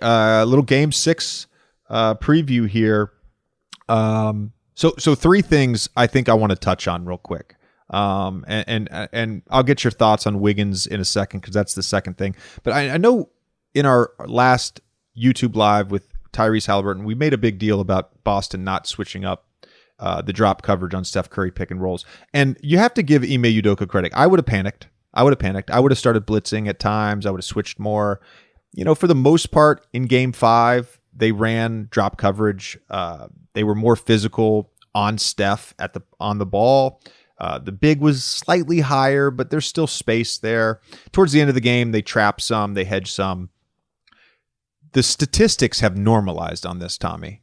little Game 6 preview here. So three things I think I want to touch on real quick. And I'll get your thoughts on Wiggins in a second because that's the second thing. But I know in our last YouTube live with Tyrese Halliburton, we made a big deal about Boston not switching up the drop coverage on Steph Curry pick and rolls. And you have to give Ime Udoka credit. I would have panicked. I would have started blitzing at times. I would have switched more. For the most part in Game 5, they ran drop coverage. They were more physical on Steph on the ball. The big was slightly higher, but there's still space there. Towards the end of the game, they trap some, they hedge some. The statistics have normalized on this, Tommy.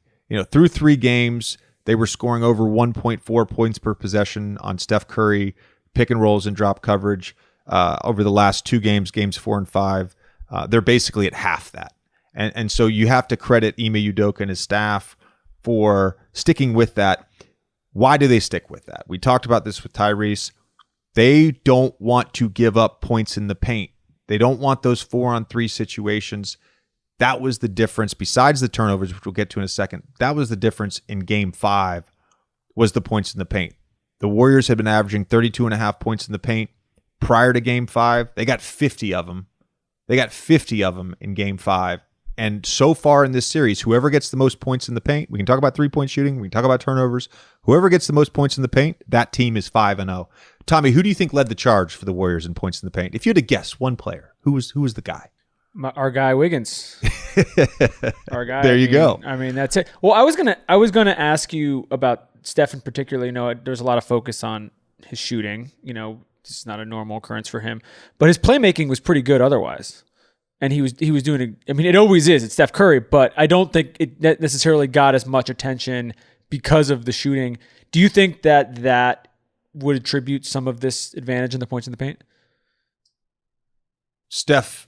Through 3 games, they were scoring over 1.4 points per possession on Steph Curry pick and rolls and drop coverage. Over the last 2 games, games 4 and 5, they're basically at half that. And so you have to credit Ime Udoka and his staff for sticking with that. Why do they stick with that? We talked about this with Tyrese. They don't want to give up points in the paint. They don't want those 4-on-3 situations. That was the difference, besides the turnovers, which we'll get to in a second. That was the difference in Game 5, was the points in the paint. The Warriors had been averaging 32.5 points in the paint prior to Game 5. They got 50 of them. In Game 5. And so far in this series, whoever gets the most points in the paint, we can talk about 3-point shooting, we can talk about turnovers. Whoever gets the most points in the paint, that team is 5-0. Tommy, who do you think led the charge for the Warriors in points in the paint? If you had to guess one player, who was the guy? Our guy Wiggins. Our guy. There you go. I mean, that's it. Well, I was gonna ask you about Steph in particular. There's a lot of focus on his shooting. It's not a normal occurrence for him, but his playmaking was pretty good otherwise. And he was doing it always is. It's Steph Curry, but I don't think it necessarily got as much attention because of the shooting. Do you think that would attribute some of this advantage in the points in the paint? Steph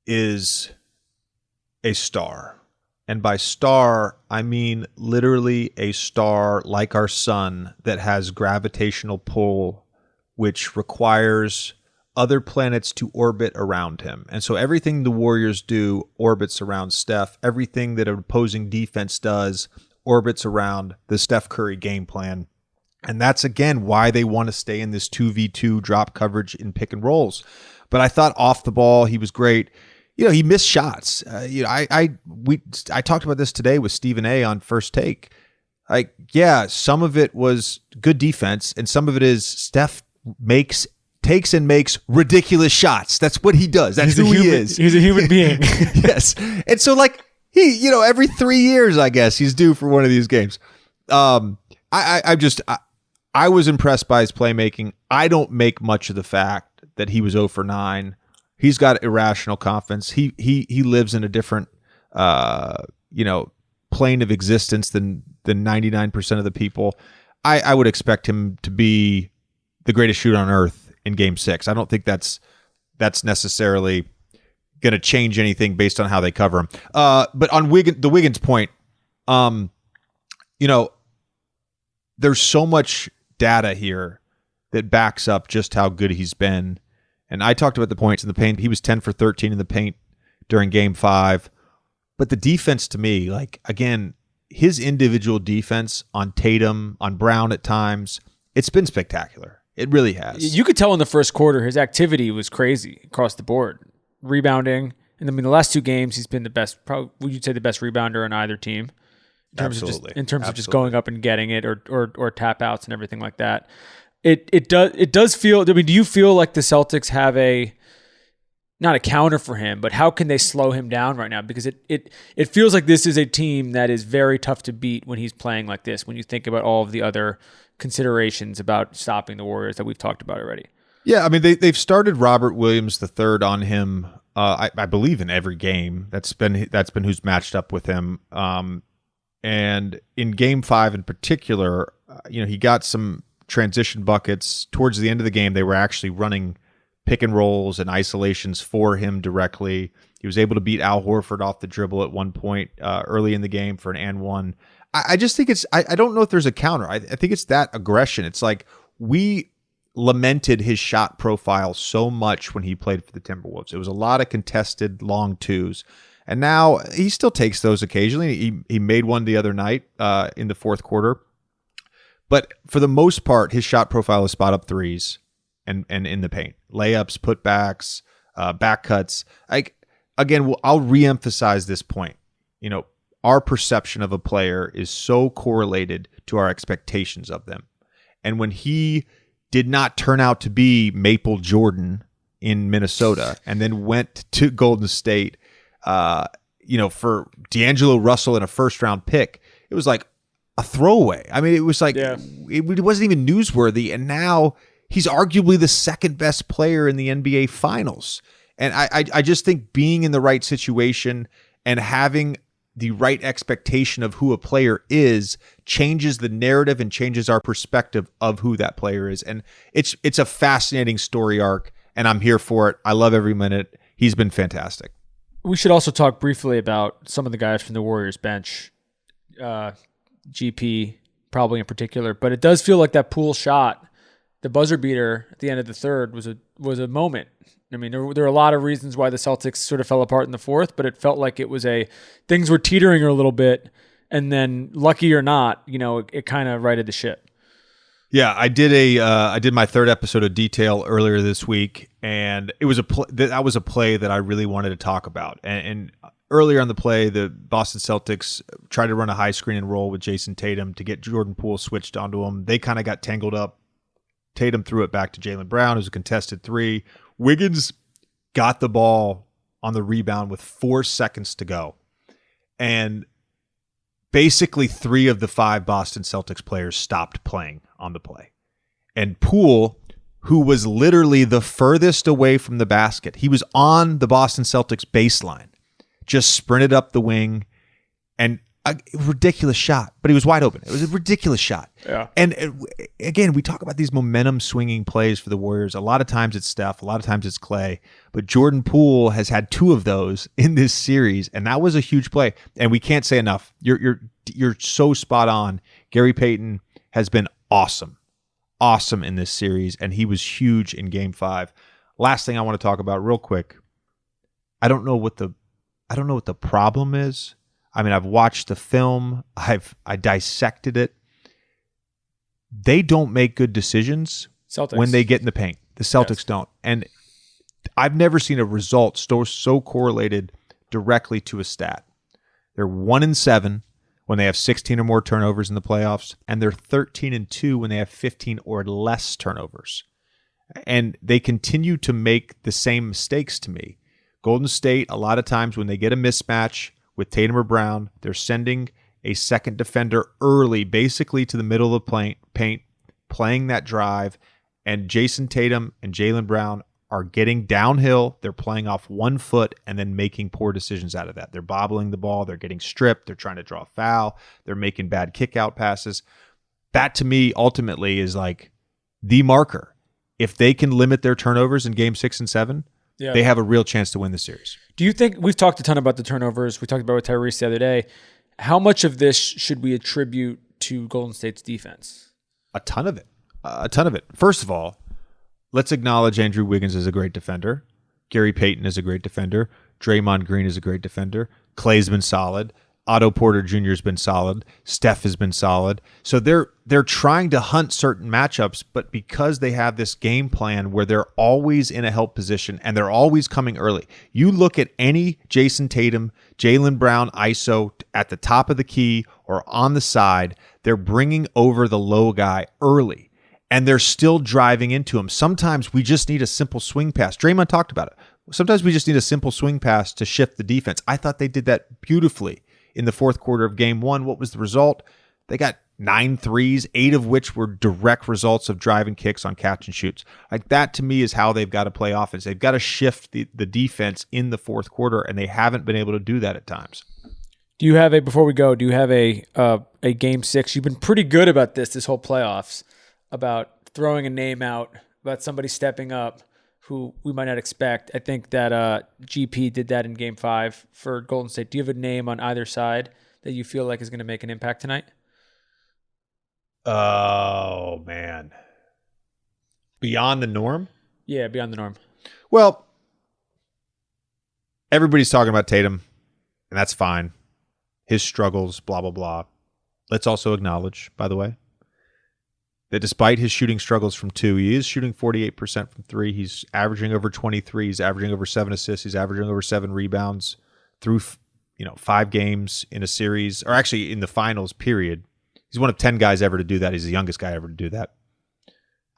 is a star. And by star, I mean literally a star like our sun that has gravitational pull, which requires other planets to orbit around him. And so everything the Warriors do orbits around Steph. Everything that an opposing defense does orbits around the Steph Curry game plan. And that's, again, why they want to stay in this 2v2 drop coverage in pick and rolls. But I thought off the ball, he was great. He missed shots. I talked about this today with Stephen A. on First Take. Some of it was good defense, and some of it is Steph takes and makes ridiculous shots. That's what he does. That's who he is. He's a human being. Yes. And so he, every 3 years, I guess, he's due for one of these games. I was impressed by his playmaking. I don't make much of the fact that he was 0 for 9. He's got irrational confidence. He lives in a different, plane of existence than 99% of the people. I would expect him to be the greatest shooter on earth in Game 6. I don't think that's necessarily going to change anything based on how they cover him. But on the Wiggins point, there's so much data here that backs up just how good he's been. And I talked about the points in the paint. He was 10 for 13 in the paint during Game 5. But the defense to me, again, his individual defense on Tatum, on Brown at times, it's been spectacular. It really has. You could tell in the first quarter his activity was crazy across the board. Rebounding. And the last 2 games, he's been the best, probably, would you say the best rebounder on either team? In terms of just going up and getting it or tap outs and everything like that. It does feel, do you feel like the Celtics have not a counter for him, but how can they slow him down right now? Because it feels like this is a team that is very tough to beat when he's playing like this, when you think about all of the other considerations about stopping the Warriors that we've talked about already. Yeah, they've started Robert Williams III on him, I believe, in every game. That's been who's matched up with him. And in Game 5 in particular, he got some transition buckets. Towards the end of the game, they were actually running pick and rolls and isolations for him directly. He was able to beat Al Horford off the dribble at one point early in the game for an and one. I just think I don't know if there's a counter. I think it's that aggression. It's like we lamented his shot profile so much when he played for the Timberwolves. It was a lot of contested long twos. And now he still takes those occasionally. He made one the other night in the fourth quarter. But for the most part, his shot profile is spot up threes and in the paint. Layups, putbacks, back cuts. Again, I'll reemphasize this point. Our perception of a player is so correlated to our expectations of them. And when he did not turn out to be Maple Jordan in Minnesota and then went to Golden State, for D'Angelo Russell and a first-round pick, it was like a throwaway. I mean, it was like it wasn't even newsworthy. And now he's arguably the second best player in the NBA Finals. And I just think being in the right situation and having the right expectation of who a player is changes the narrative and changes our perspective of who that player is. And it's a fascinating story arc, and I'm here for it. I love every minute. He's been fantastic. We should also talk briefly about some of the guys from the Warriors bench, GP probably in particular, but it does feel like that Poole shot, the buzzer beater at the end of the third was a moment. I mean, there are a lot of reasons why the Celtics sort of fell apart in the fourth, but it felt like it was things were teetering a little bit, and then lucky or not, it kind of righted the ship. Yeah, I did my third episode of Detail earlier this week, and it was that was a play that I really wanted to talk about. And earlier on the play, the Boston Celtics tried to run a high screen and roll with Jayson Tatum to get Jordan Poole switched onto him. They kind of got tangled up. Tatum threw it back to Jaylen Brown. It was a contested three. Wiggins got the ball on the rebound with 4 seconds to go. And basically 3 of the 5 Boston Celtics players stopped playing on the play. And Poole, who was literally the furthest away from the basket, he was on the Boston Celtics baseline, just sprinted up the wing, and a ridiculous shot, but he was wide open. It was a ridiculous shot. Yeah. And again, we talk about these momentum swinging plays for the Warriors. A lot of times it's Steph, a lot of times it's Klay, but Jordan Poole has had 2 of those in this series, and that was a huge play. And we can't say enough. You're so spot on. Gary Payton has been awesome in this series, and he was huge in Game 5. Last thing I want to talk about real quick. I don't know what the problem is. I mean, I've watched the film. I dissected it. They don't make good decisions when they get in the paint. The Celtics don't. And I've never seen a result so correlated directly to a stat. They're 1-7 when they have 16 or more turnovers in the playoffs, and they're 13-2 when they have 15 or less turnovers. And they continue to make the same mistakes to me. Golden State, a lot of times when they get a mismatch with Tatum or Brown, they're sending a second defender early, basically to the middle of the paint, playing that drive, and Jayson Tatum and Jaylen Brown are getting downhill. They're playing off 1 foot and then making poor decisions out of that. They're bobbling the ball. They're getting stripped. They're trying to draw a foul. They're making bad kick-out passes. That, to me, ultimately is like the marker. If they can limit their turnovers in Game 6 and 7, they have a real chance to win the series. Do you think, we've talked a ton about the turnovers. We talked about with Tyrese the other day. How much of this should we attribute to Golden State's defense? A ton of it. First of all, let's acknowledge Andrew Wiggins is a great defender. Gary Payton is a great defender. Draymond Green is a great defender. Klay's been solid. Otto Porter Jr. has been solid. Steph has been solid. So they're trying to hunt certain matchups, but because they have this game plan where they're always in a help position and they're always coming early. You look at any Jayson Tatum, Jaylen Brown ISO at the top of the key or on the side, they're bringing over the low guy early, and they're still driving into him. Sometimes we just need a simple swing pass. Draymond talked about it. Sometimes we just need a simple swing pass to shift the defense. I thought they did that beautifully in the fourth quarter of Game 1. What was the result? They got 9 threes, 8 of which were direct results of driving kicks on catch and shoots. Like that, to me, is how they've got to play offense. They've got to shift the defense in the fourth quarter, and they haven't been able to do that at times. Before we go, do you have a Game 6? You've been pretty good about this whole playoffs, about throwing a name out, about somebody stepping up who we might not expect. I think that GP did that in Game 5 for Golden State. Do you have a name on either side that you feel like is going to make an impact tonight? Oh, man. Beyond the norm? Yeah, beyond the norm. Well, everybody's talking about Tatum. and that's fine. His struggles, blah, blah, blah. Let's also acknowledge, by the way, that despite his shooting struggles from 2, he is shooting 48% from 3. He's averaging over 23. He's averaging over 7 assists. He's averaging over 7 rebounds through 5 games in a series, or actually in the finals period. He's one of 10 guys ever to do that. He's the youngest guy ever to do that.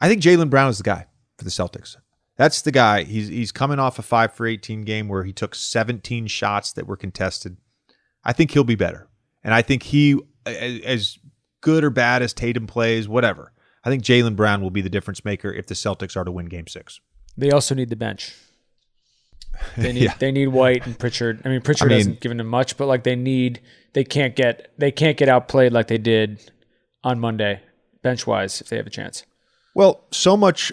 I think Jaylen Brown is the guy for the Celtics. That's the guy. He's coming off a 5 for 18 game where he took 17 shots that were contested. I think he'll be better. And I think he, as good or bad as Tatum plays, whatever, I think Jaylen Brown will be the difference maker if the Celtics are to win Game 6. They also need the bench. They need White and Pritchard. I mean, Pritchard hasn't given them much, but like they can't get outplayed like they did on Monday, bench wise, if they have a chance. Well, so much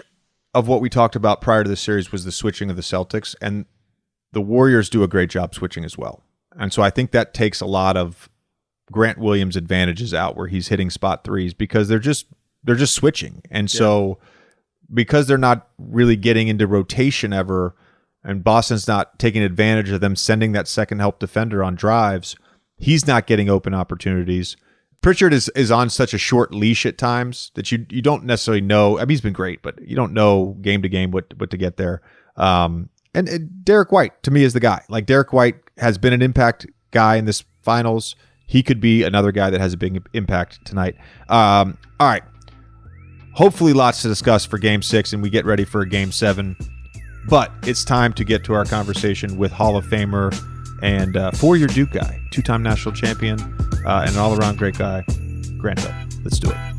of what we talked about prior to the series was the switching of the Celtics, and the Warriors do a great job switching as well. And so I think that takes a lot of Grant Williams' advantages out where he's hitting spot threes because they're just switching. And so because they're not really getting into rotation ever, and Boston's not taking advantage of them sending that second help defender on drives, he's not getting open opportunities. Pritchard is on such a short leash at times that you don't necessarily know. I mean, he's been great, but you don't know game to game what to get there. And Derek White, to me, is the guy. Like, Derek White has been an impact guy in this finals. He could be another guy that has a big impact tonight. All right. Hopefully lots to discuss for Game 6, and we get ready for Game 7. But it's time to get to our conversation with Hall of Famer and four-year Duke guy, 2-time national champion, and an all-around great guy, Grant Hill. Let's do it.